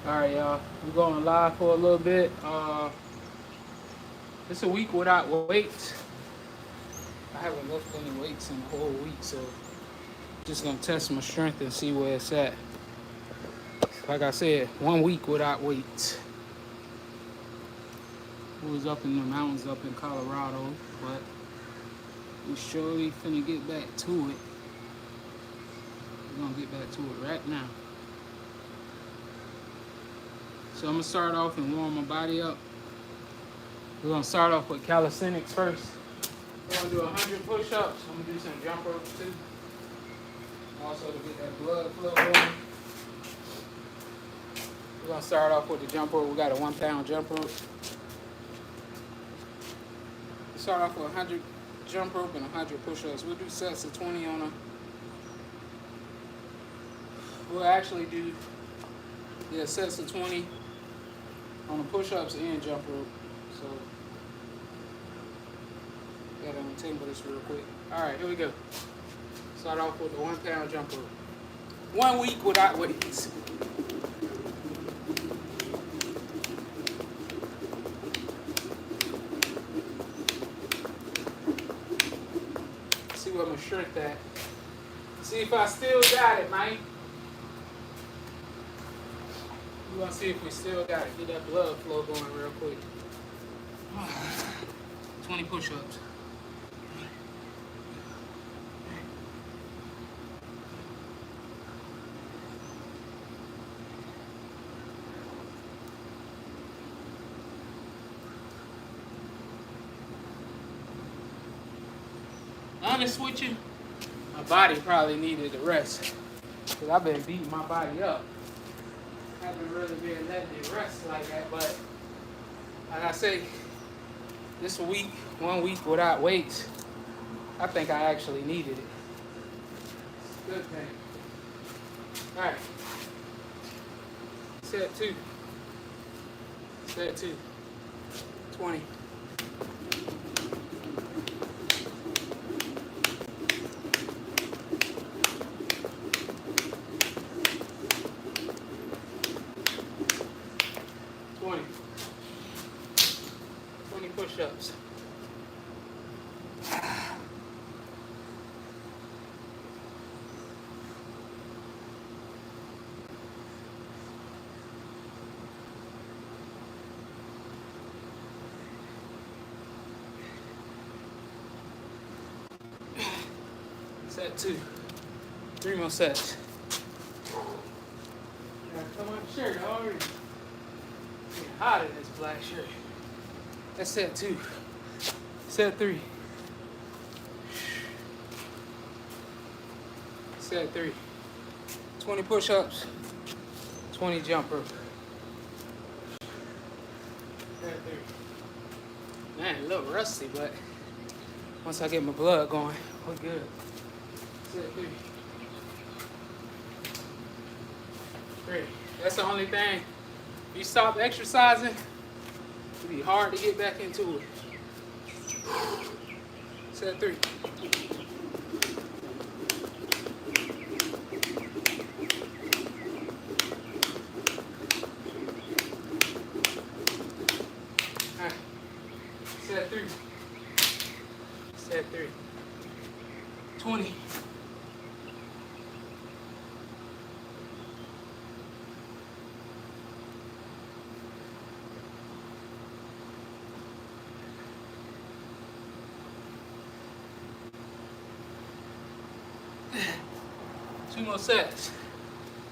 Alright, y'all. We're going live for a little bit. It's a week without weights. I haven't lifted any weights in the whole week, so just gonna test my strength and see where it's at. Like I said, 1 week without weights. We was up in the mountains up in Colorado, but we surely finna get back to it. We're gonna get back to it right now. So I'm gonna start off and warm my body up. We're gonna start off with calisthenics first. We're gonna do 100 push-ups. I'm gonna do some jump ropes too. Also to get that blood flow going. We're gonna start off with the jump rope. We got a 1-pound jump rope. Start off with 100 jump rope and 100 push-ups. We'll do sets of 20 on them. We'll actually do sets of 20 on the push-ups and jump rope. So gotta untangle this real quick. Alright, here we go. Start off with the 1-pound jump rope. 1 week without weights. See where my strength at. See if I still got it, man. We're gonna see if we still got it. Get that blood flow going real quick. 20 push-ups. Honest with you, my body probably needed a rest. Because I've been beating my body up. I haven't really been letting it rest like that, but like I say, this week, 1 week without weights, I think I actually needed it. Good thing. Alright. Set 2. Set 2. 20. Push-ups. Set 2. 3 more sets. Come on, shirt already. Getting hot in this black shirt. That's set 2. Set 3. Set 3. 20 push-ups. 20 jump rope. Set 3. Man, a little rusty, but once I get my blood going, we're good. Set 3. 3. That's the only thing. If you stop exercising, it'll be hard to get back into it. Set 3. Alright. Set 3. Set 3. 20. Two more sets.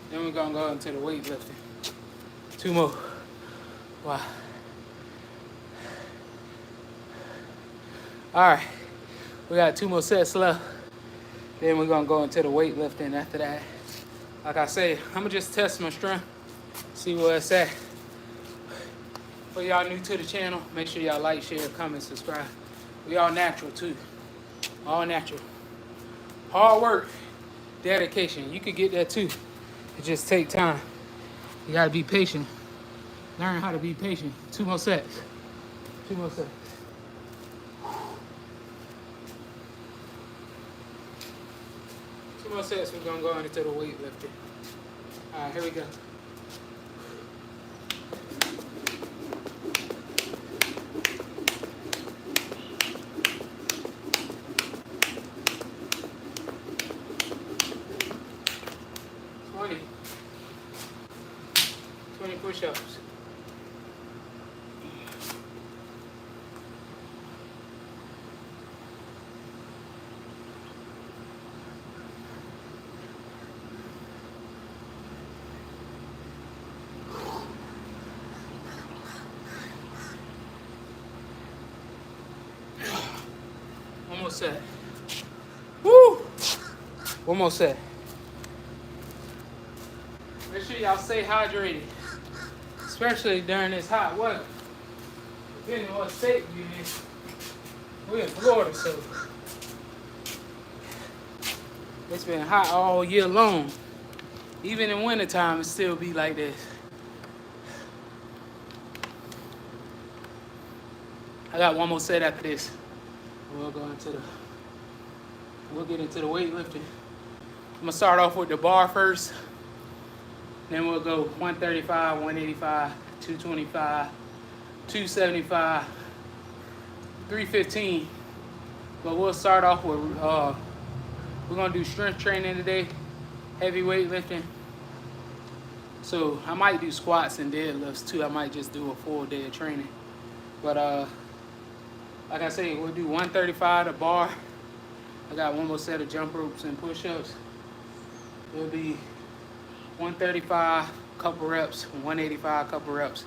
Then we're gonna go into the weightlifting. 2 more. Wow. Alright. We got 2 more sets left. Then we're gonna go into the weightlifting after that. Like I say, I'm gonna just test my strength, see where it's at. For y'all new to the channel, make sure y'all like, share, comment, subscribe. We all natural too. All natural. Hard work. Dedication. You could get that too. It just take time. You gotta be patient. Learn how to be patient. 2 more sets. 2 more sets. 2 more sets. We're gonna go into the weightlifting. All right, here we go. 20. 20 push-ups. Almost set. Woo! One more set. Make sure y'all stay hydrated, especially during this hot weather. Depending on what state you're in. We're in Florida, so it's been hot all year long. Even in wintertime, it still be like this. I got one more set after this. We'll get into the weightlifting. I'm gonna start off with the bar first. Then we'll go 135, 185, 225, 275, 315. But we'll start off with, we're gonna do strength training today, heavy weightlifting. So I might do squats and deadlifts too. I might just do a full day of training. But like I say, we'll do 135 the bar. I got one more set of jump ropes and push-ups. It'll be 135, couple reps, 185, couple reps,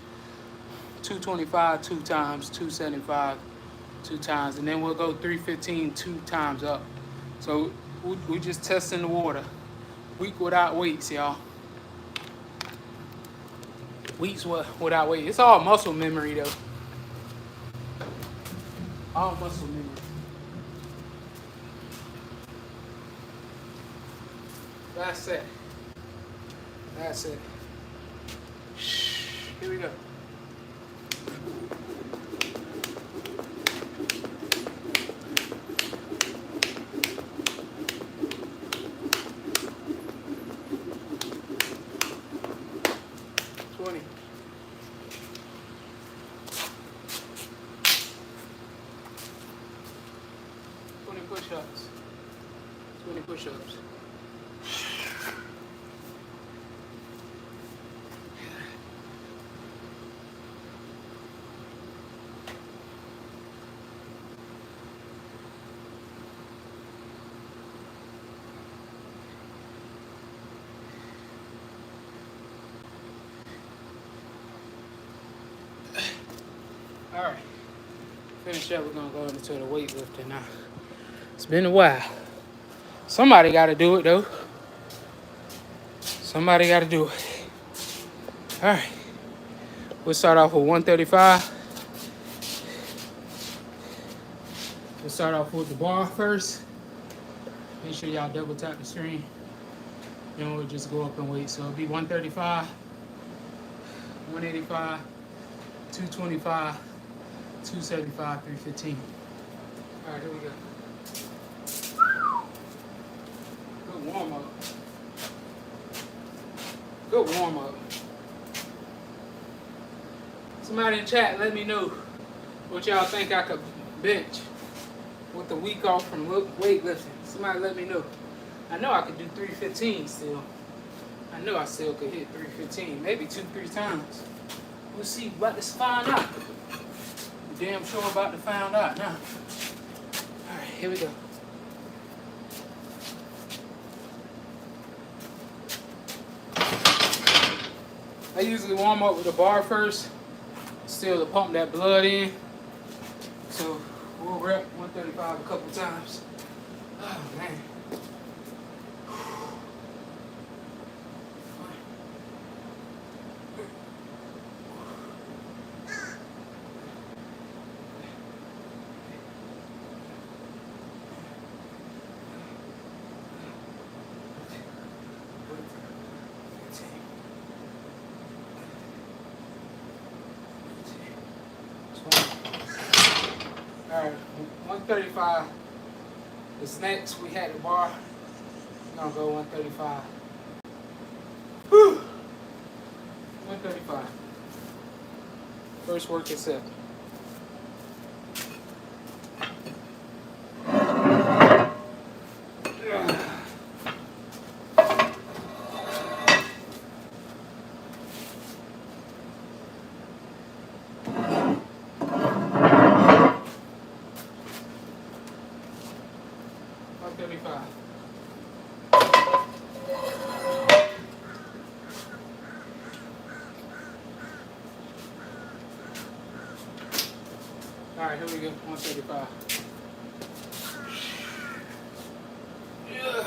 225 2 times, 275 2 times, and then we'll go 315 2 times up. So we just testing the water. Week without weights, y'all. Weeks without weight. It's all muscle memory though. All muscle memory. That's it. That's it. Here we go. Push-ups. 20 push-ups. All right. Finish up. We're gonna go into the weightlifting now. It's been a while. Somebody got to do it, though. Somebody got to do it. All right. We'll start off with 135. We'll start off with the bar first. Make sure y'all double tap the screen. Then we'll just go up in weight. So it'll be 135, 185, 225, 275, 315. All right, here we go. Good warm up. Good warm up. Somebody in chat, let me know what y'all think I could bench with the week off from weightlifting. Somebody let me know. I know I could do 315 still. I know I still could hit 315, maybe 2-3 times. We'll see. About to find out. I'm damn sure about to find out now. All right, here we go. I usually warm up with a bar first, still to pump that blood in. So we'll rep 135 a couple times. Oh man. Alright, 135 is next. We had the bar. We're gonna go 135. Whew. 135. First work is set. All right, here we go. 135. Yeah.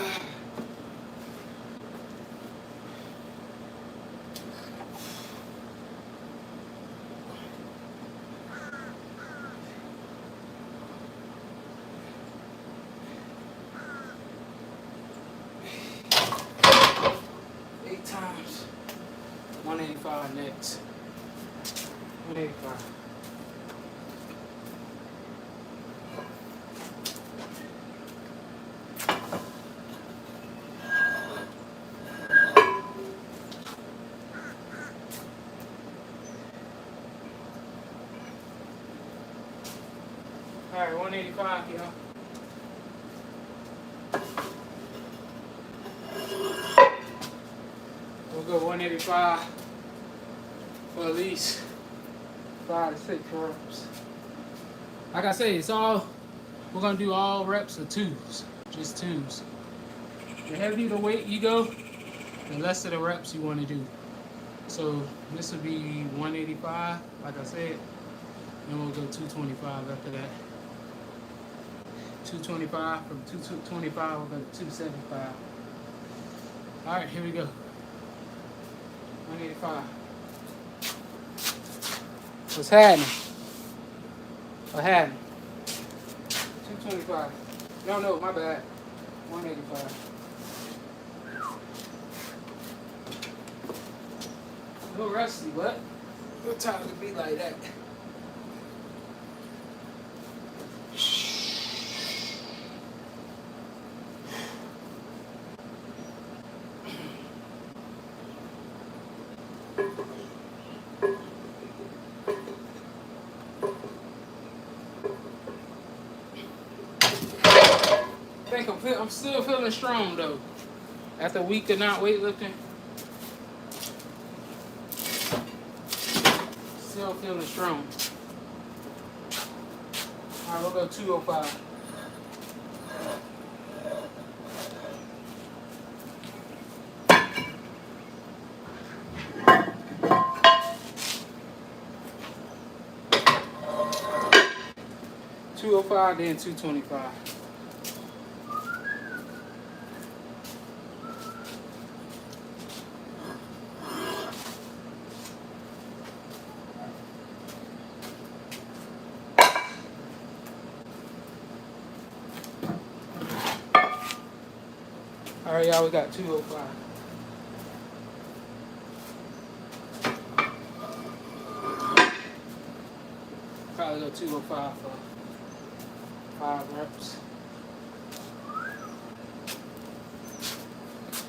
Eight times. 185 next. 185. All right, 185, y'all. We'll go 185 for at least 5 to 6 reps. Like I say, we're gonna do all reps of twos, just twos. The heavier the weight you go, the less of the reps you wanna do. So this will be 185, like I said, and we'll go 225 after that. 225, from 225 we'll go to 275. All right, here we go. 185. What's happening? What happened? 225. No, my bad. 185. A little rusty, what? What time would be like that? I'm still feeling strong though. After a week of not weightlifting, still feeling strong. All right, we'll go 205. Then 225. All right, y'all, we got 205. Probably go 205 for 5 reps.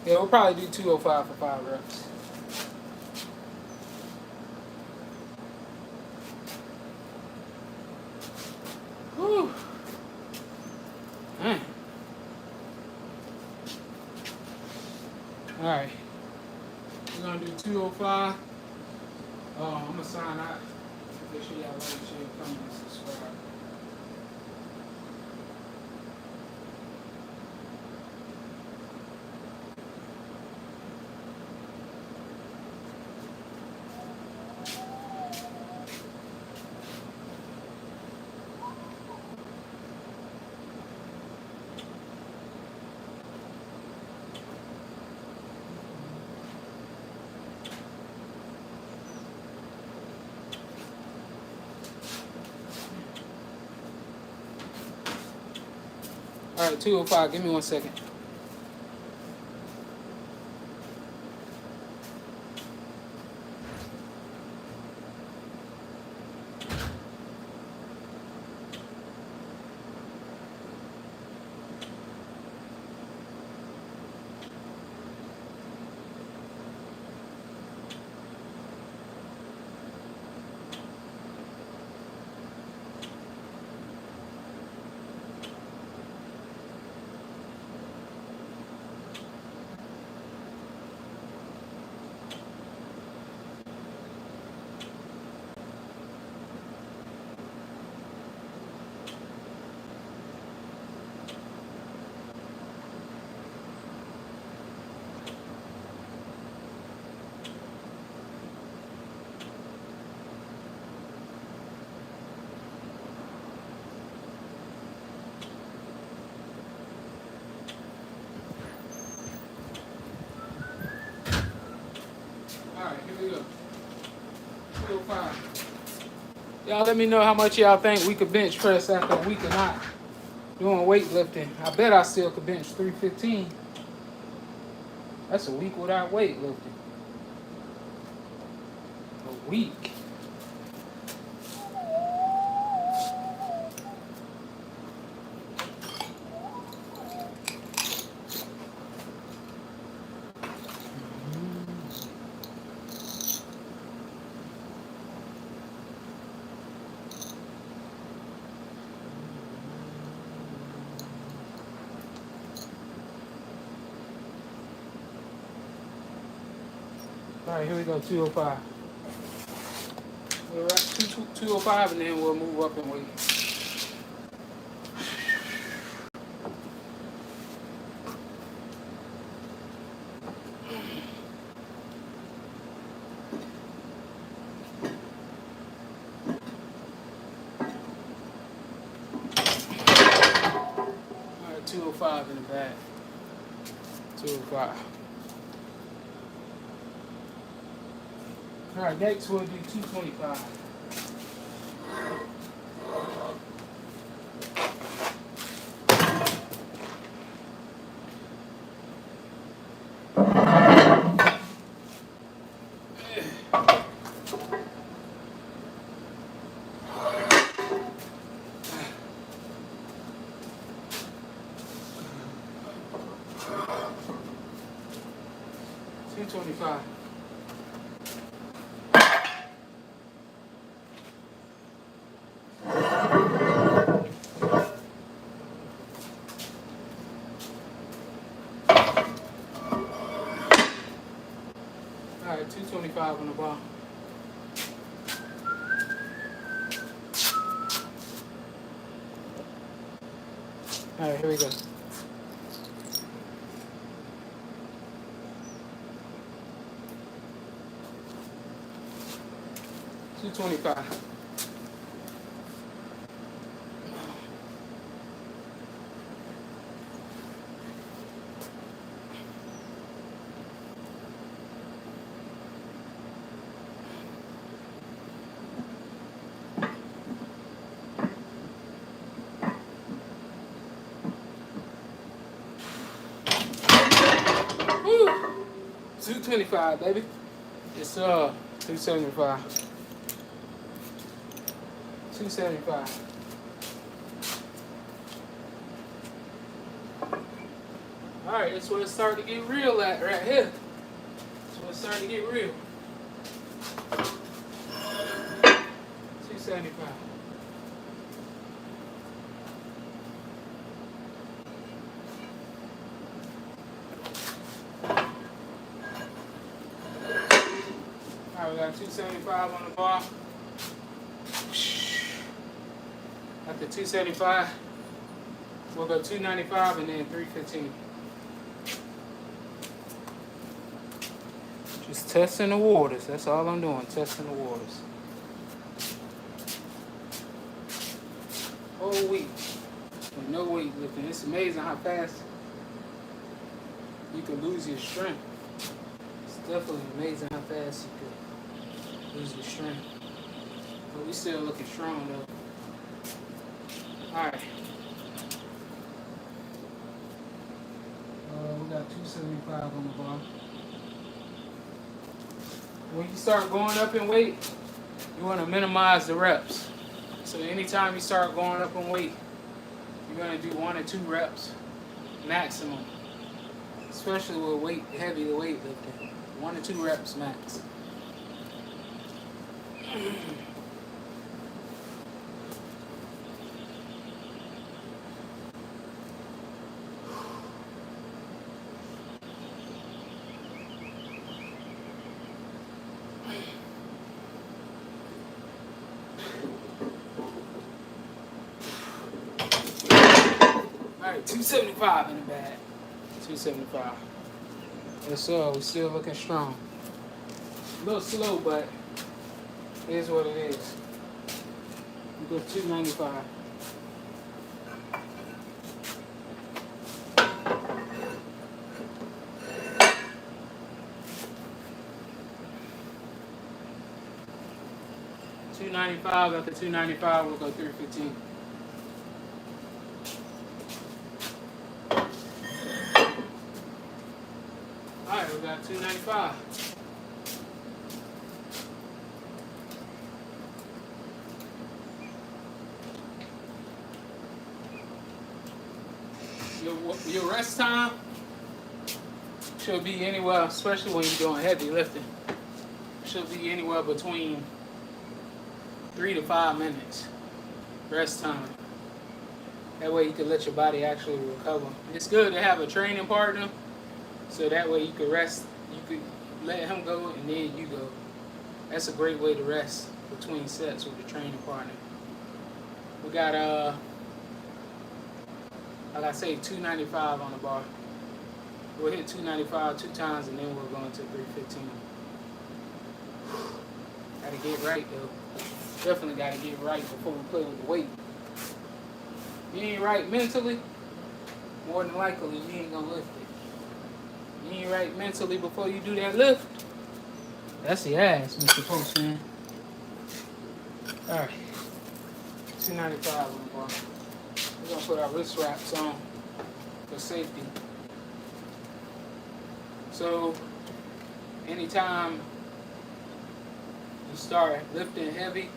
Yeah, we'll probably do 205 for 5 reps. Whew. Man. All right. We're going to do 205. I'm going to sign out. Make sure y'all like, share, comment, and subscribe. All right, 205. Give me 1 second. Here we go. 205. Y'all let me know how much y'all think we could bench press after a week or not doing weightlifting. I bet I still could bench 315. That's a week without weightlifting. A week. All right, here we go, 205. We're at 205 and then we'll move up and weight. All right, 205 in the back. 205. All right, next we'll do 225. $225. All right, 225 on the bar. All right, here we go. $225. Woo! 225, baby. It's 275. 275. All right, that's where it's starting to get real at right here. That's where it's starting to get real. 275. All right, we got 275 on the bar. After 275, we'll go 295 and then 315. Just testing the waters. That's all I'm doing, testing the waters. Whole week with no weightlifting. It's amazing how fast you can lose your strength. It's definitely amazing how fast you can lose your strength. But we still looking strong though. Alright. We got 275 on the bar. When you start going up in weight, you want to minimize the reps. So anytime you start going up in weight, you're going to do 1 or 2 reps maximum. Especially with heavy weightlifting. 1 or 2 reps max. Alright, 275 in the bag. 275. Yes, we're still looking strong. A little slow, but it is what it is. We go 295. 295. After 295, we'll go 315. All right, we got 295. Your rest time should be anywhere, especially when you're doing heavy lifting, should be anywhere between 3 to 5 minutes rest time. That way you can let your body actually recover. It's good to have a training partner, so that way you can rest, you can let him go and then you go. That's a great way to rest between sets with your training partner. We got like I say, 295 on the bar. We'll hit 295 2 times and then we'll go into 315. Gotta get right though. Definitely gotta get right before we play with the weight. You ain't right mentally, more than likely you ain't gonna lift it. You ain't right mentally before you do that lift. That's the ass, Mr. Postman. Alright. 295 on the bar. We're gonna put our wrist wraps on for safety. So anytime you start lifting heavy,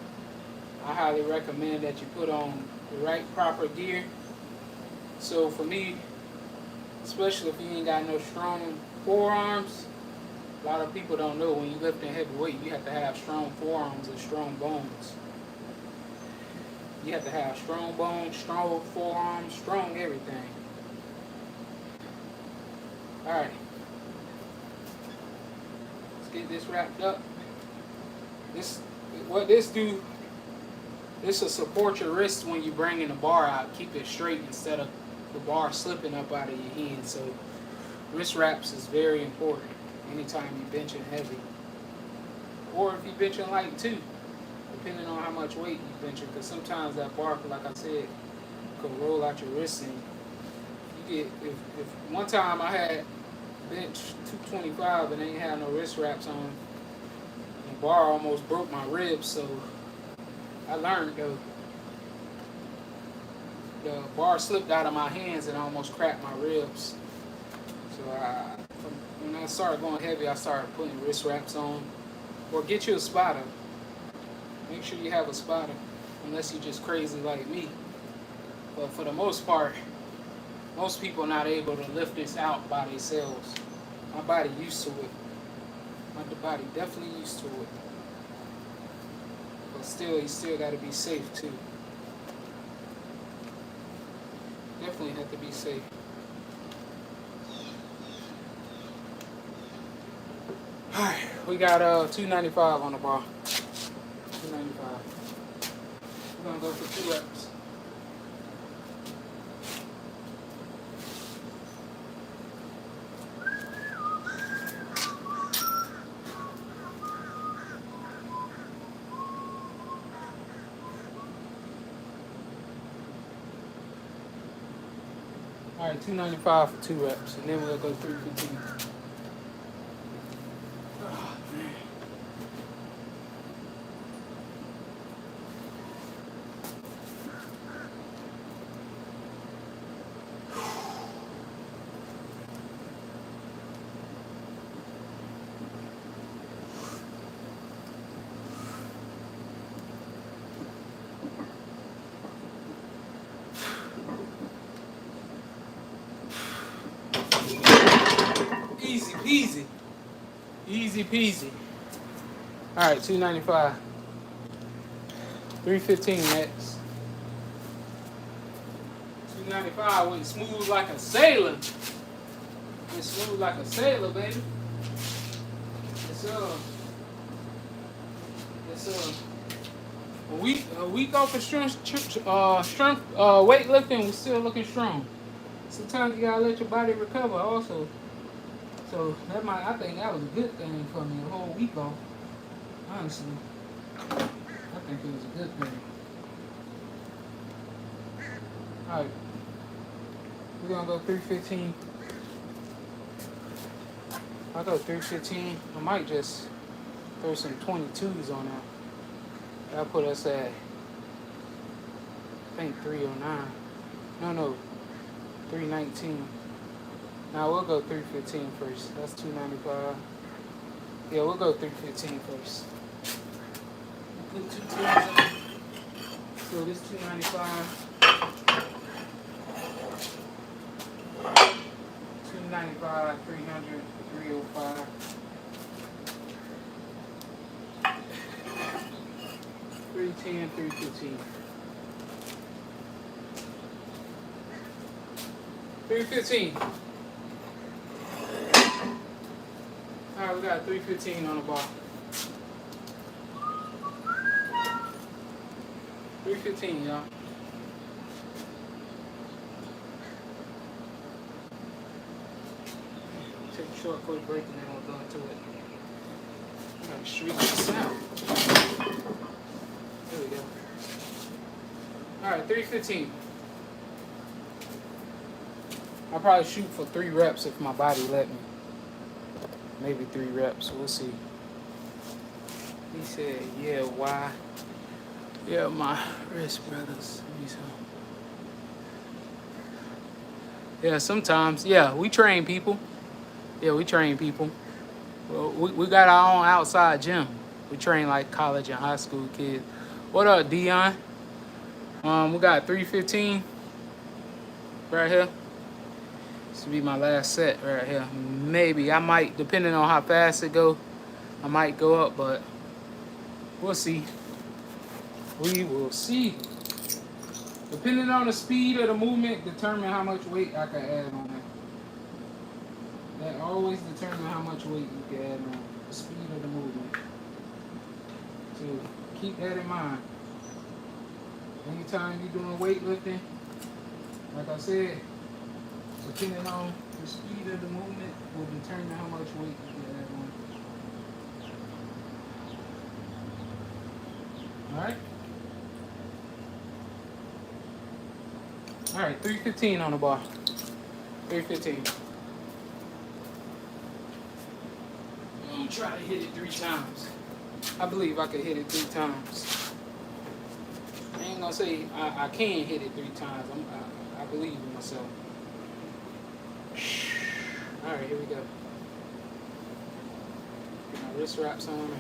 I highly recommend that you put on the right proper gear. So for me, especially if you ain't got no strong forearms, a lot of people don't know when you're lifting heavy weight, you have to have strong forearms and strong bones. You have to have strong bones, strong forearms, strong everything. Alright. Let's get this wrapped up. What this do, this will support your wrist when you bring in the bar out. Keep it straight instead of the bar slipping up out of your hand. So wrist wraps is very important anytime you're benching heavy. Or if you're benching light too, depending on how much weight you're benching. Because sometimes that bar, like I said, could roll out your wrist and you get, if one time I had bench 225 and I ain't had no wrist wraps on, the bar almost broke my ribs, so I learned though. The bar slipped out of my hands and almost cracked my ribs. So when I started going heavy, I started putting wrist wraps on. Or get you a spotter. Make sure you have a spotter, unless you're just crazy like me. But for the most part, most people are not able to lift this out by themselves. My body used to it. My body definitely used to it. But still, you still got to be safe too. Definitely have to be safe. Alright, we got 295 on the bar. 295. We're gonna go for 2 reps. Alright, 295 for 2 reps, and then we'll go 315. Oh, man. Easy peasy. Easy peasy. Alright, 295. 315 next. 295 went smooth like a sailor. Went smooth like a sailor, baby. It's a week off of strength weightlifting, we're still looking strong. Sometimes you gotta let your body recover also. So I think that was a good thing for me, a whole week off. Honestly, I think it was a good thing. All right, we're gonna go 315. I'll go 315. I might just throw some 22s on that. That put us at, I think, 309. No, 319. Now we'll go 315 first. That's 295. Yeah, we'll go 315 first. We'll put 2 tens on. So this 295. 295, 300, 305. 310, 315. 315. Alright, we got 315 on the bar. 315, y'all. Take a short quick break and then we'll go into it. I gotta streak this out. There we go. Alright, 315. I'll probably shoot for 3 reps if my body let me. Maybe 3 reps, we'll see. He said, yeah, why? Yeah, my wrist brothers. Yeah, sometimes. Yeah, we train people. Yeah, we train people. Well, we got our own outside gym. We train like college and high school kids. What up, Dion? We got 315 right here. This will be my last set right here. Maybe I might, depending on how fast it go, I might go up, but we'll see. We will see. Depending on the speed of the movement, determine how much weight I can add on that. That always determine how much weight you can add on the speed of the movement. So keep that in mind. Anytime you're doing weightlifting, like I said, depending on the speed of the movement will determine how much weight you can add on. Alright? Alright, 315 on the bar. 315. I'm gonna try to hit it 3 times. I believe I could hit it 3 times. I ain't gonna say I can hit it 3 times. I believe in myself. Alright, here we go. Get my wrist wraps on me.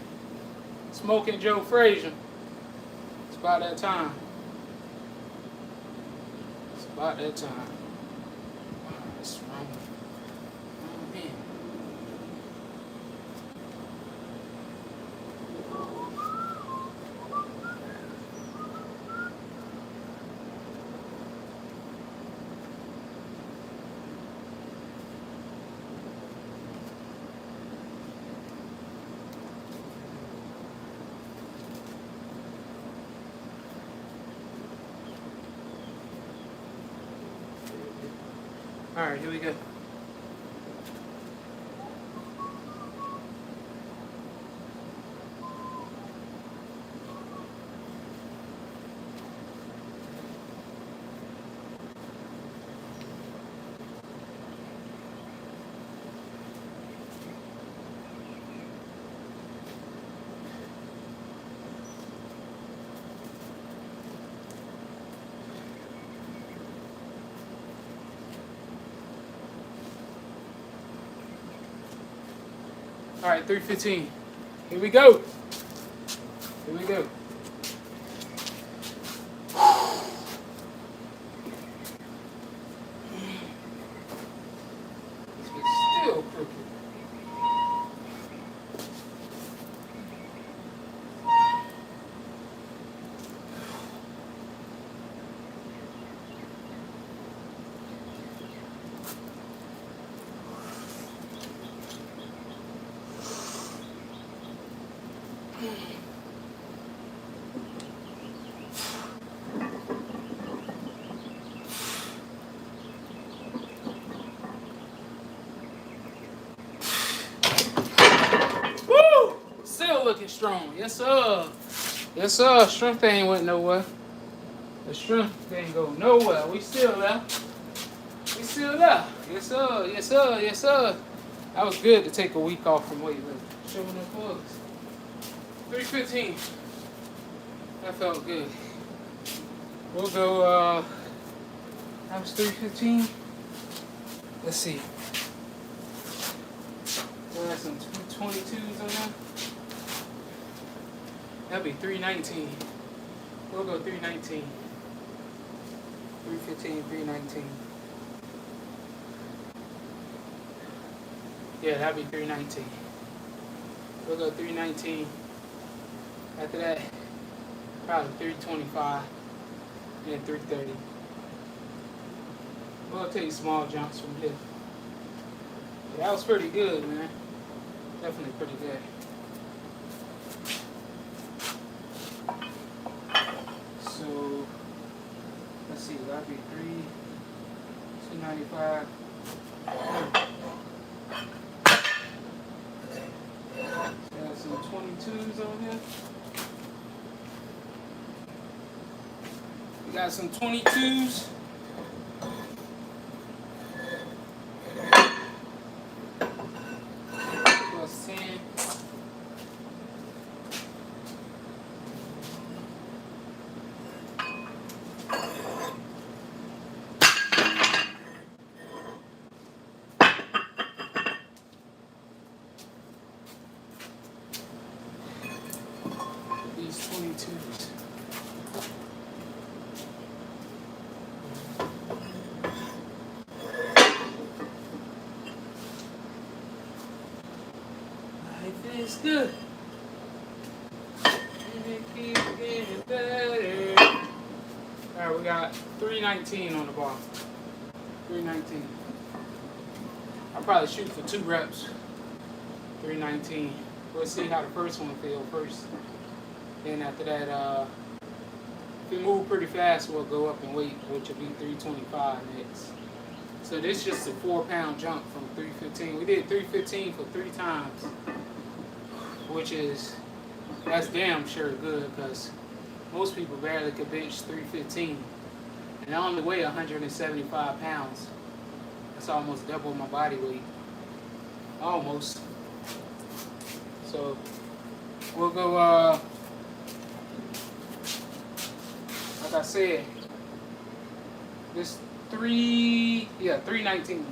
Smoking Joe Frazier. It's about that time. It's about that time. Wow, that's wrong. Oh, man. All right, here we go. All right, 315. Here we go. Here we go. It's still crooked. Woo! Still looking strong. Yes, sir. Yes, sir. Strength ain't went nowhere. The strength ain't go nowhere. We still there. We still there. Yes, sir. Yes, sir. Yes, sir. That was good to take a week off from weightlifting. Showing up for us. 315. That felt good. We'll go, that was 315. Let's see. We'll have some 222s on that. That'd be 319. We'll go 319. 315, 319. Yeah, that'd be 319. We'll go 319. After that, probably 325 and 330. We'll take small jumps from here. Yeah, that was pretty good, man. Definitely pretty good. So, let's see, that'd be 295. Got some 22s on here. We got some 22s. Plus 10. These 22s. It's good. And it keeps getting better. Alright, we got 319 on the bar. 319. I'll probably shoot for 2 reps. 319. We'll see how the first one feels first. Then after that, if we move pretty fast, we'll go up in weight, which will be 325 next. So this is just a 4-pound jump from 315. We did 315 for 3 times. Which is, that's damn sure good, because most people barely could bench 315. And I only weigh 175 pounds. That's almost double my body weight. Almost. So, we'll go, like I said, this 319.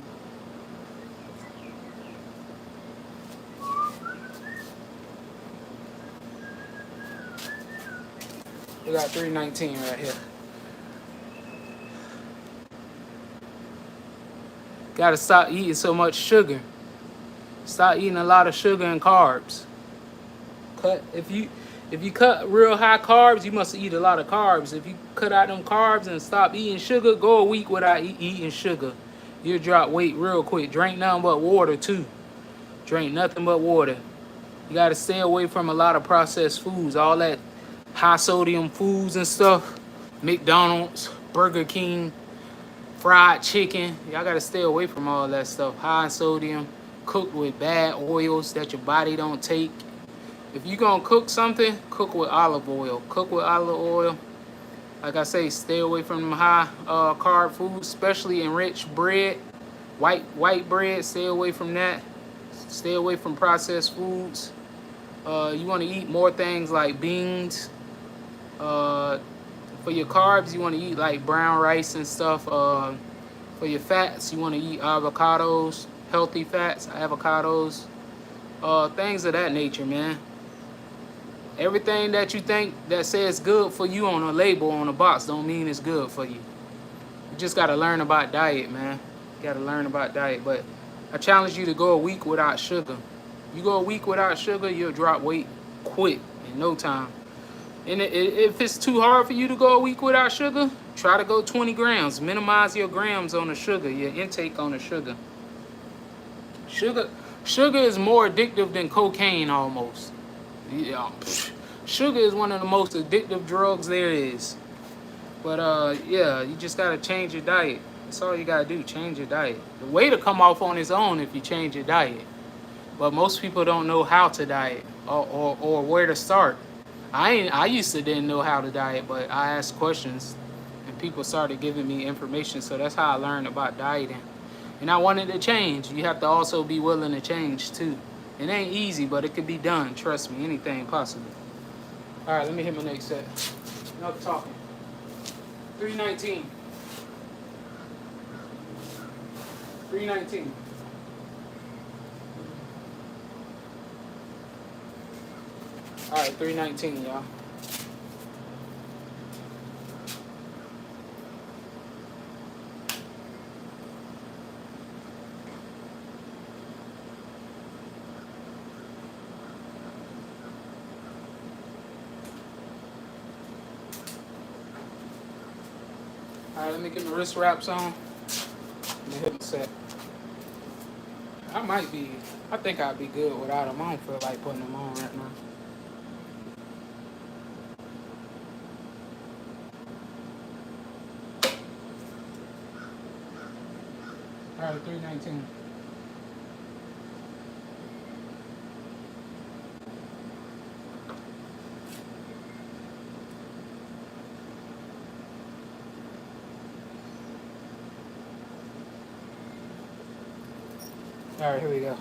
We got 319 right here. Gotta stop eating so much sugar. Stop eating a lot of sugar and carbs. If you cut real high carbs, you must eat a lot of carbs. If you cut out them carbs and stop eating sugar, go a week without eating sugar. You'll drop weight real quick. Drink nothing but water too. Drink nothing but water. You gotta stay away from a lot of processed foods. All that high sodium foods and stuff. McDonald's, Burger King, fried chicken. Y'all gotta stay away from all that stuff. High sodium, cooked with bad oils that your body don't take. If you're gonna cook something, cook with olive oil. Cook with olive oil. Like I say, stay away from them high carb foods, especially enriched bread. White bread, stay away from that. Stay away from processed foods. You want to eat more things like beans. For your carbs, you want to eat like brown rice and stuff. For your fats, you want to eat avocados, healthy fats, avocados, things of that nature, man. Everything that you think that says good for you on a label, on a box, don't mean it's good for you. You just got to learn about diet, man. You got to learn about diet. But I challenge you to go a week without sugar. You go a week without sugar, you'll drop weight quick in no time. And if it's too hard for you to go a week without sugar, try to go 20 grams. Minimize your grams on the sugar, your intake on the sugar. Sugar is more addictive than cocaine almost. Yeah, sugar is one of the most addictive drugs there is. But yeah, you just gotta change your diet. That's all you gotta do, change your diet. The weight will come off on its own if you change your diet. But most people don't know how to diet or where to start. I used to didn't know how to diet, but I asked questions and people started giving me information. So that's how I learned about dieting. And I wanted to change. You have to also be willing to change too. It ain't easy, but it could be done. Trust me, anything possible. All right, let me hit my next set. Enough talking. 319. 319. All right, 319, y'all. All right, let me get my wrist wraps on. Let me hit the set. I think I'd be good without them. I don't feel like putting them on right now. All right, 319. All right, here we go.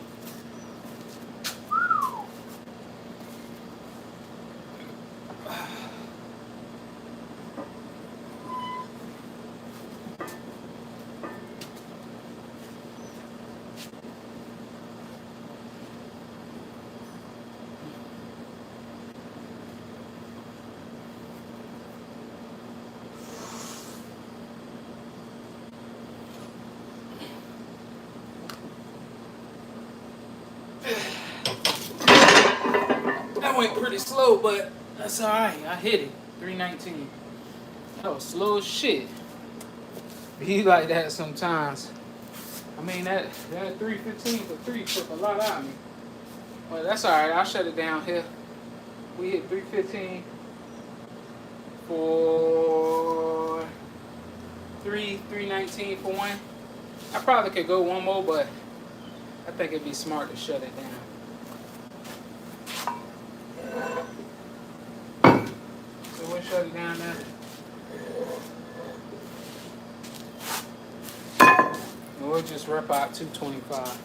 That went pretty slow, but that's all right. I hit it. 319. That was slow as shit. Be like that sometimes. I mean, that 315 for 3 took a lot out of me. But that's all right. I'll shut it down here. We hit 315 for 319 for 1. I probably could go one more, but I think it'd be smart to shut it down. So we'll shut it down now. And we'll just rep out 225.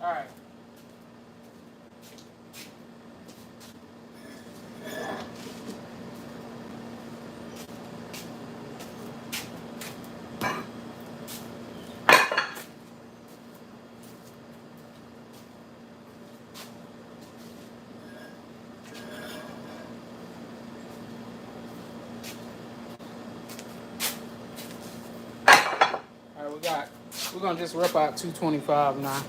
All right. We're gonna just rep out 225 now.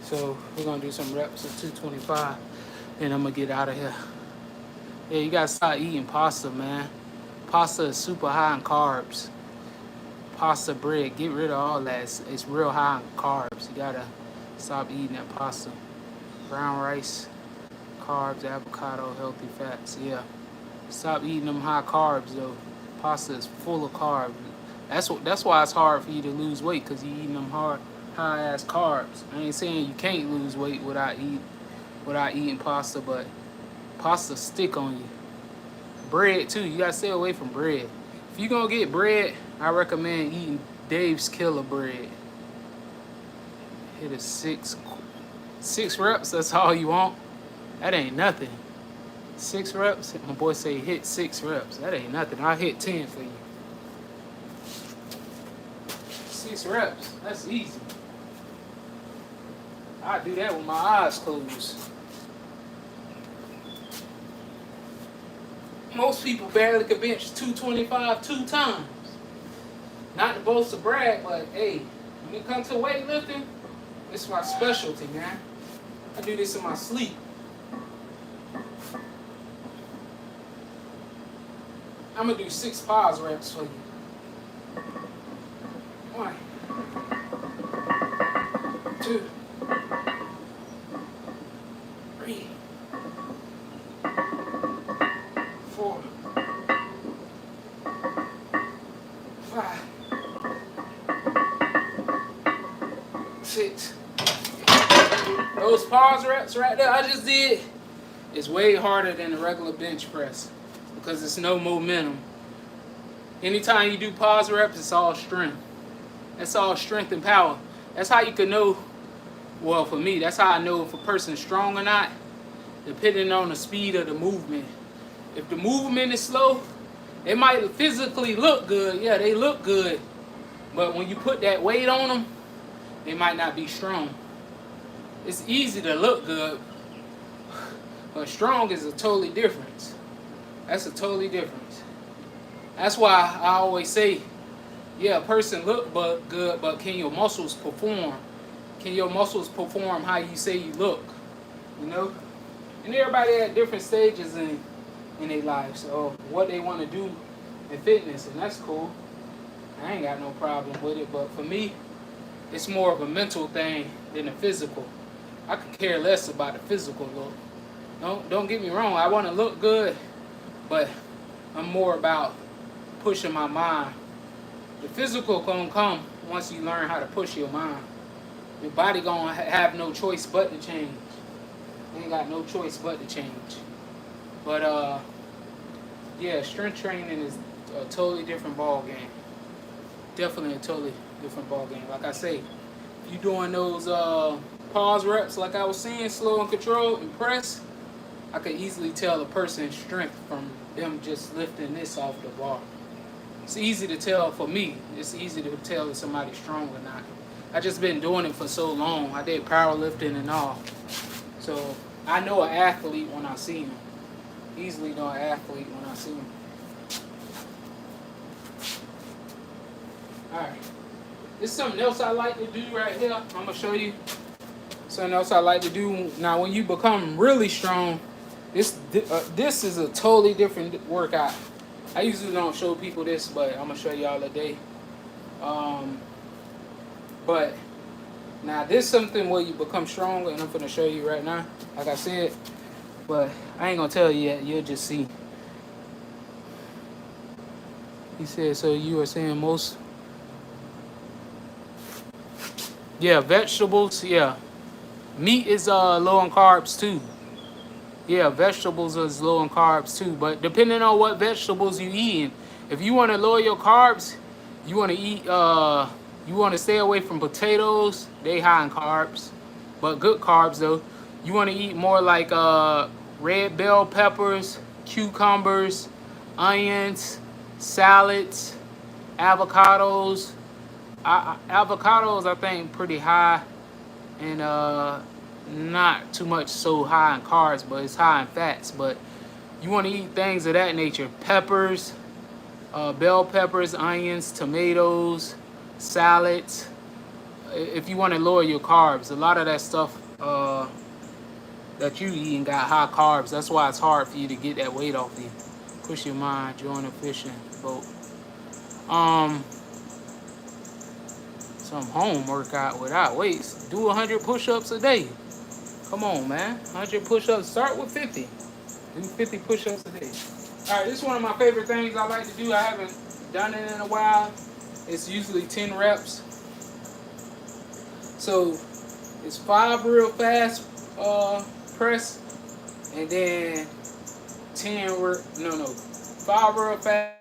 So we're gonna do some reps of 225 and I'm gonna get out of here. Yeah, you gotta start eating pasta, man. Pasta is super high in carbs. Pasta bread, get rid of all that. It's real high in carbs. You gotta stop eating that pasta. Brown rice, carbs, avocado, healthy fats. Yeah, stop eating them high carbs though. Pasta is full of carbs. That's why it's hard for you to lose weight, because you're eating them high ass carbs. I ain't saying you can't lose weight without eating pasta, but pasta stick on you. Bread too. You gotta stay away from bread. If you gonna get bread, I recommend eating Dave's Killer bread. Hit a six reps. That's all you want. That ain't nothing. 6 reps. My boy say hit 6 reps. That ain't nothing. I'll hit 10 for you. 6 reps. That's easy. I do that with my eyes closed. Most people barely could bench 225 2 times. Not to boast or brag, but hey, when it comes to weightlifting, it's my specialty, man. I do this in my sleep. I'm gonna do 6 pause reps for you. 1, 2, 3, 4, 5, 6. Those pause reps right there I just did is way harder than a regular bench press because it's no momentum. Anytime you do pause reps, it's all strength. That's all strength and power. That's how you can know, well, for me, that's how I know if a person's strong or not, depending on the speed of the movement. If the movement is slow, it might physically look good. Yeah, they look good. But when you put that weight on them, they might not be strong. It's easy to look good, but strong is a totally different. That's a totally difference. That's why I always say, yeah, a person look good, but can your muscles perform? Can your muscles perform how you say you look? You know? And everybody at different stages in their lives, so what they want to do in fitness, and that's cool. I ain't got no problem with it, but for me, it's more of a mental thing than a physical. I could care less about the physical look. Don't get me wrong, I want to look good, but I'm more about pushing my mind. The physical gonna come once you learn how to push your mind. Your body gonna have no choice but to change. You ain't got no choice but to change. But yeah, strength training is a totally different ball game. Definitely a totally different ball game. Like I say, if you doing those pause reps, like I was saying, slow and controlled and press, I could easily tell a person's strength from them just lifting this off the bar. It's easy to tell for me. It's easy to tell if somebody's strong or not. I just been doing it for so long. I did powerlifting and all, so I know an athlete when I see him. Easily know an athlete when I see him. Alright. This is something else I like to do right here. I'm going to show you something else I like to do. Now, when you become really strong, this is a totally different workout. I usually don't show people this, but I'm going to show y'all today. But now, this is something where you become stronger, and I'm going to show you right now, like I said. But I ain't going to tell you yet. You'll just see. He said, so you are saying most... Yeah, vegetables, yeah. Meat is low in carbs, too. Yeah, vegetables is low in carbs, too. But depending on what vegetables you eating, if you want to lower your carbs, you want to eat... you want to stay away from potatoes. They high in carbs, but good carbs, though. You want to eat more like red bell peppers, cucumbers, onions, salads, avocados. Avocados, I think, pretty high, and not too much so high in carbs, but it's high in fats. But you want to eat things of that nature: peppers, bell peppers, onions, tomatoes, salads. If you want to lower your carbs, a lot of that stuff that you eating got high carbs. That's why it's hard for you to get that weight off you. Push your mind, join a fishing boat. Some home workout without weights. Do 100 push-ups a day. Come on, man. 100 push-ups. Start with 50. Do 50 push-ups a day. All right, this is one of my favorite things I like to do. I haven't done it in a while. It's usually 10 reps. So it's 5 real fast press, and then 5 real fast.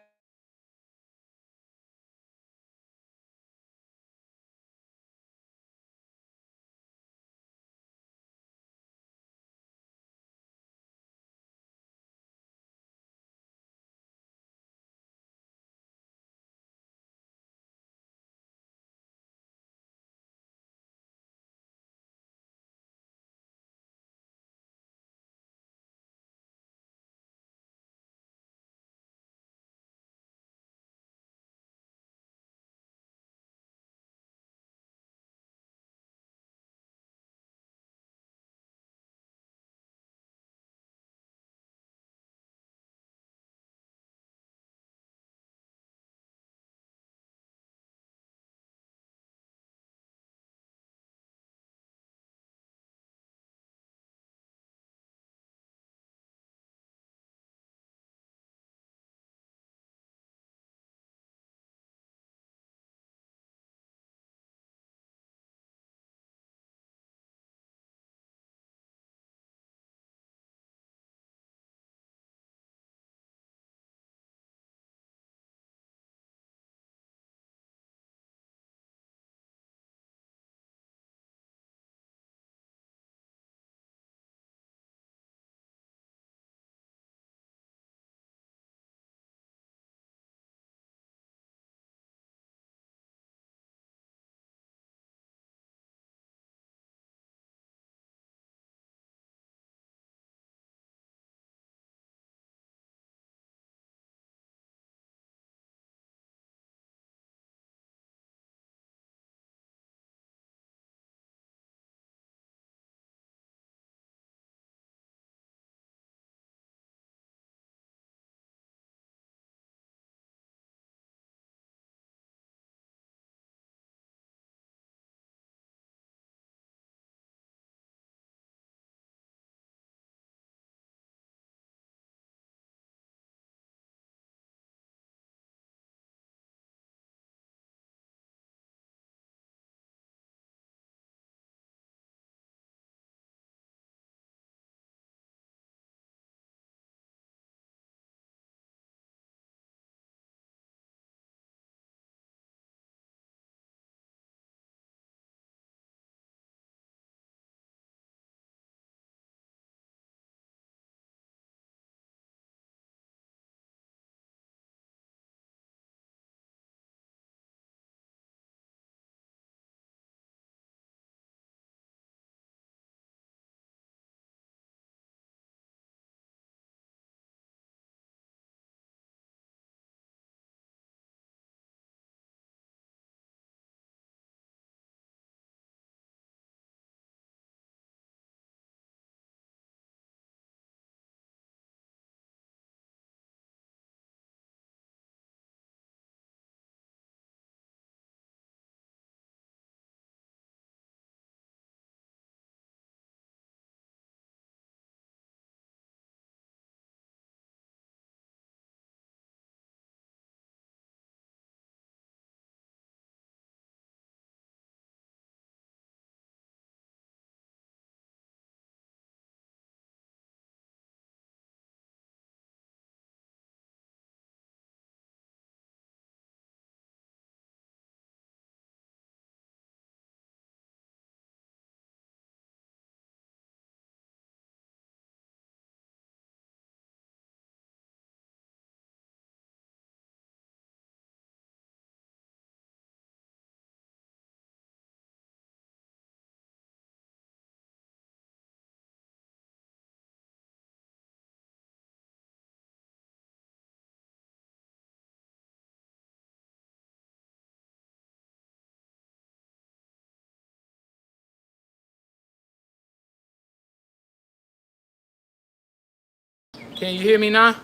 Can you hear me now?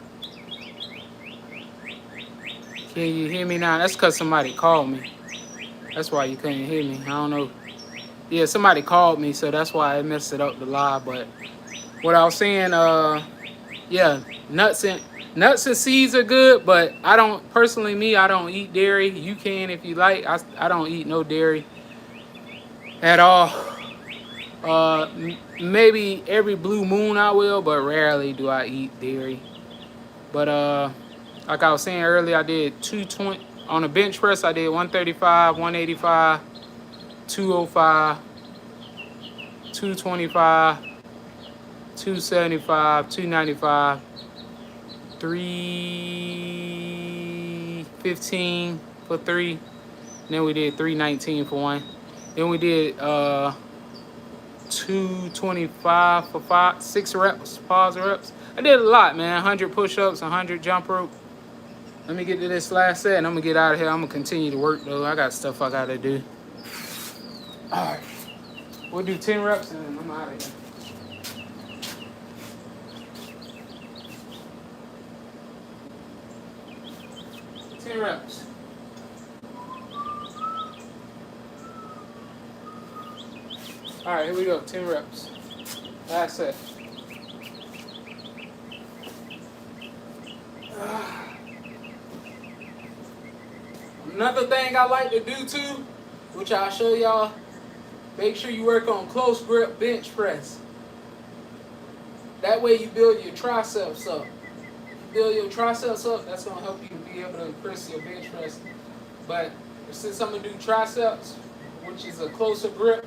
Can you hear me now? That's because somebody called me. That's why you couldn't hear me. I don't know. Yeah, somebody called me, so that's why I messed it up the live. But what I was saying, yeah, nuts and seeds are good, but I don't personally. I don't eat dairy. You can if you like. I don't eat no dairy at all. Maybe every blue moon I will, but rarely do I eat dairy. But like I was saying earlier, I did 220 on a bench press. I did 135, 185, 205, 225, 275, 295, 315 for 3. Then we did 319 for 1. Then we did 225 for 5, 6 reps, pause reps. I did a lot, man. 100 push-ups, 100 jump rope. Let me get to this last set and I'm gonna get out of here. I'm gonna continue to work though. I got stuff I gotta do. All right, we'll do 10 reps and then I'm out of here. Reps. All right, here we go. 10 reps. Last set. Another thing I like to do too, which I'll show y'all, make sure you work on close grip bench press. That way you build your triceps up. Build your triceps up, that's going to help you be able to press your bench press. But since I'm going to do triceps, which is a closer grip,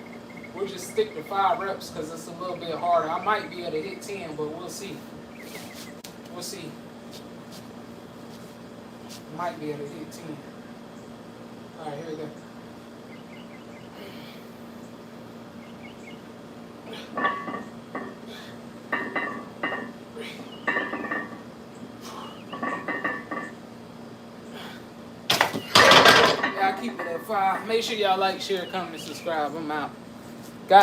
we'll just stick to 5 reps because it's a little bit harder. I might be able to hit 10, but we'll see. We'll see. Might be able to hit 10. All right, here we go. Keep it at 5. Make sure y'all like, share, comment, subscribe. I'm out.